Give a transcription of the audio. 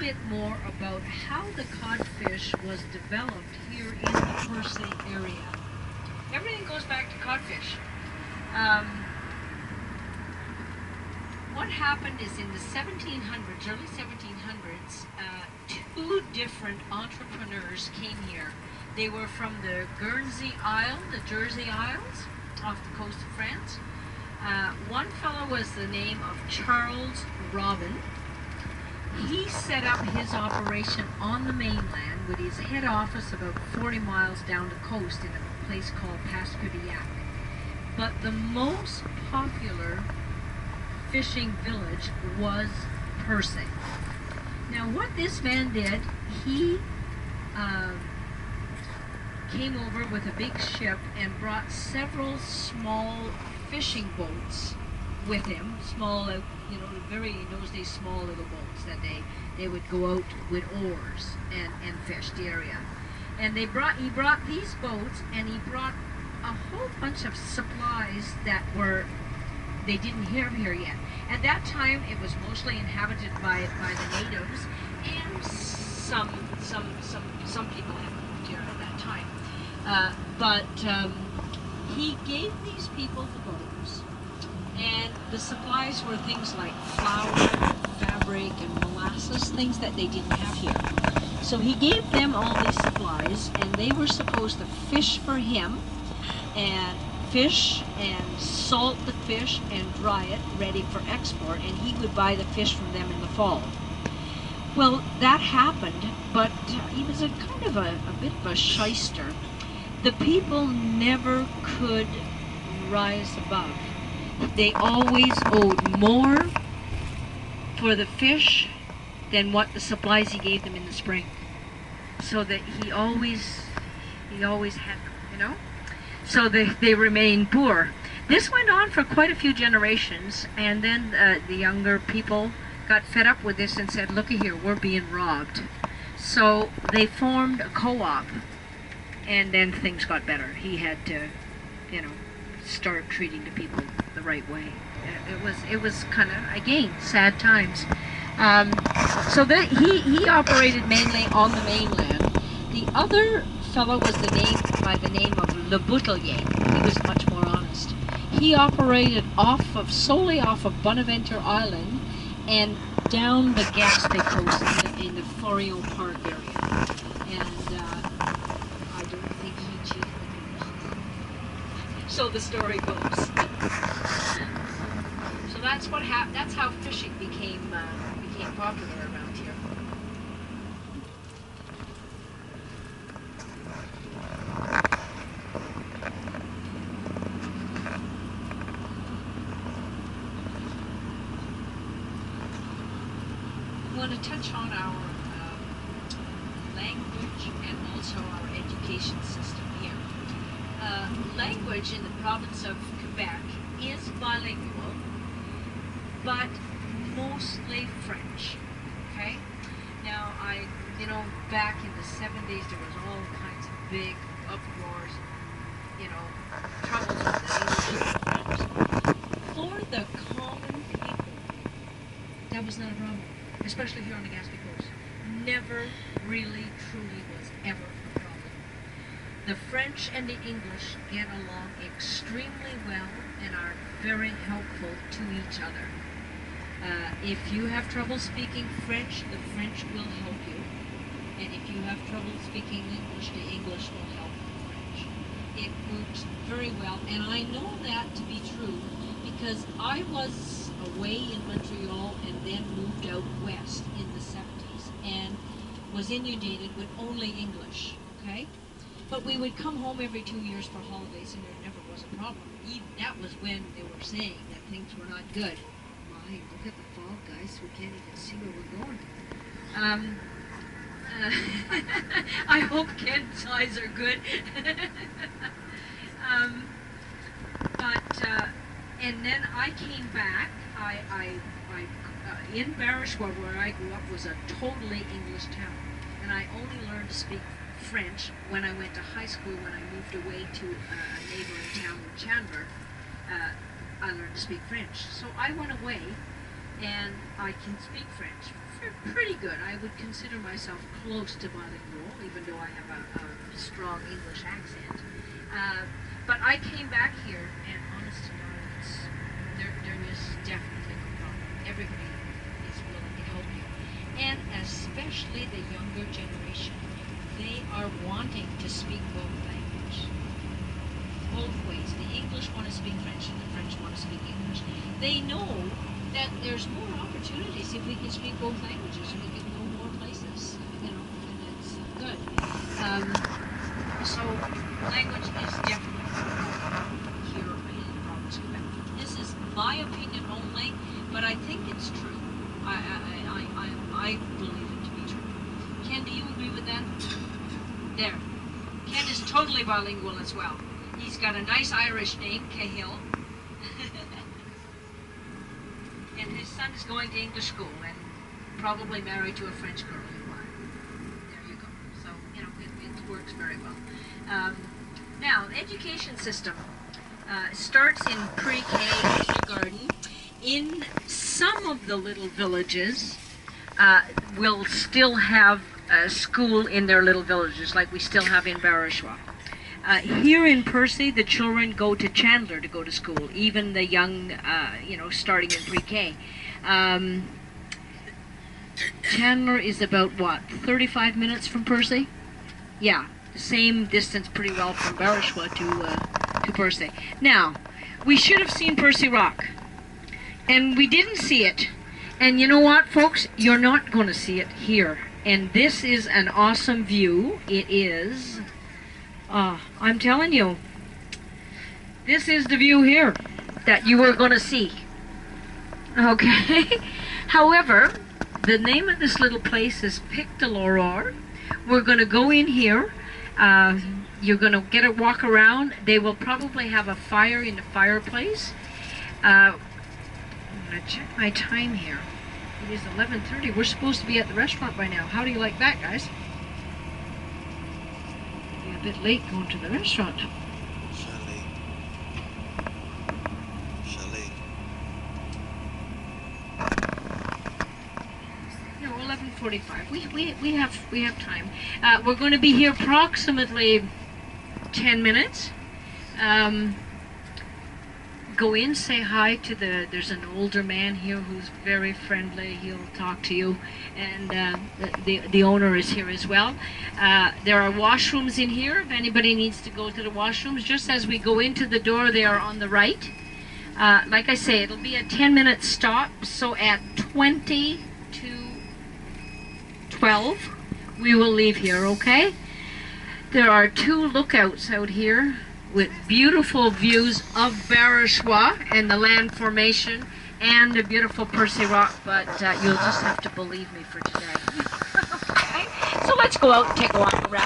bit more about how the codfish was developed here in the Percé area. Everything goes back to codfish. What happened is in the 1700s, early 1700s, two different entrepreneurs came here. They were from the Guernsey Isle, the Jersey Isles, off the coast of France. One fellow was the name of Charles Robin. He set up his operation on the mainland with his head office about 40 miles down the coast in a place called Pasquodillac. But the most popular fishing village was Percé. Now what this man did, he came over with a big ship and brought several small fishing boats with him, small, you know, very, in those days, small little boats that they would go out with oars and fish the area. And he brought these boats, and he brought a whole bunch of supplies that they didn't have here yet. At that time, it was mostly inhabited by the natives, and some people had moved here at that time. But he gave these people the boats, and the supplies were things like flour, fabric, and molasses, things that they didn't have here. So he gave them all these supplies, and they were supposed to fish for him, and fish and salt the fish and dry it ready for export, and he would buy the fish from them in the fall. Well, that happened, but he was a kind of a bit of a shyster. The people never could rise above. They always owed more for the fish than what the supplies he gave them in the spring. So that he always had them, you know? So they remained poor. This went on for quite a few generations, and then the younger people got fed up with this and said, looky here, we're being robbed. So they formed a co-op, and then things got better. He had to, you know, start treating the people the right way. It was kind of, again, sad times. So that he operated mainly on the mainland. The other fellow was by the name of Le Boutelier. He was much more honest. He operated solely off of Bonaventure Island and down the Gaspé coast in the Foreo Park area. And I don't think he cheated the commissions. So the story goes. So that's what happened. That's how fishing became popular around here. I want to touch on our language and also our education system here. Language in the province of Quebec is bilingual, but mostly French. Okay? Now, back in the 70s, there was all kinds of big uproars, troubles with the English. For the common people, that was not a problem, especially here on the Gaspé coast. Never really, truly was ever a problem. The French and the English get along extremely well and are very helpful to each other. If you have trouble speaking French, the French will help you. And if you have trouble speaking English, the English will help the French. It works very well, and I know that to be true because I was away in Montreal and then moved out west in the 70s and was inundated with only English, okay? But we would come home every 2 years for holidays and there never was a problem. Even that was when they were saying that things were not good. My, look at the fog, guys. We can't even see where we're going. I hope Ken's eyes are good. And then I came back. In Barishwa, where I grew up, was a totally English town. And I only learned to speak French when I went to high school. When I moved away to a neighboring town in Chandler, I learned to speak French. So I went away, and I can speak French pretty good. I would consider myself close to bilingual, even though I have a strong English accent. But I came back here, and honest to God, there is definitely no problem. Everybody is willing to help you, and especially the younger generation. They are wanting to speak both languages, both ways. The English want to speak French, and the French want to speak English. They know that there's more opportunities if we can speak both languages. We can go more places, you know, and it's good. So language is definitely here in the province of Quebec. This is my opinion only, but I think it's true. I believe it to be true. Ken, do you agree with that? There. Ken is totally bilingual as well. He's got a nice Irish name, Cahill. And his son is going to English school and probably married to a French girl. There you go. So, you know, it works very well. Now, the education system starts in pre-K, kindergarten. In some of the little villages, will still have a school in their little villages, like we still have in Barishwa. Here in Percy, the children go to Chandler to go to school, even the young, you know, starting in pre-K. Chandler is about, what, 35 minutes from Percy? Yeah, the same distance pretty well from Barishwa to Percy. Now, we should have seen Percy Rock, and we didn't see it. And you know what, folks? You're not going to see it here. And this is an awesome view. It is. I'm telling you, this is the view here that you are going to see. Okay? However, the name of this little place is Pic de l'Aurore. We're going to go in here. You're going to get a walk around. They will probably have a fire in the fireplace. I'm going to check my time here. It is 11:30. We're supposed to be at the restaurant by now. How do you like that, guys? Be a bit late going to the restaurant. Chalet. No, 11:45. We have time. We're going to be here approximately 10 minutes. Go in, say hi to there's an older man here who's very friendly. He'll talk to you, and the owner is here as well. There are washrooms in here if anybody needs to go to the washrooms. Just as we go into the door, they are on the right. Like I say, it'll be a 10-minute stop, so at 20 to 12, we will leave here, okay? There are 2 lookouts out here with beautiful views of Barishwa and the land formation and the beautiful Percy Rock, but you'll just have to believe me for today. Okay? So let's go out and take a walk around.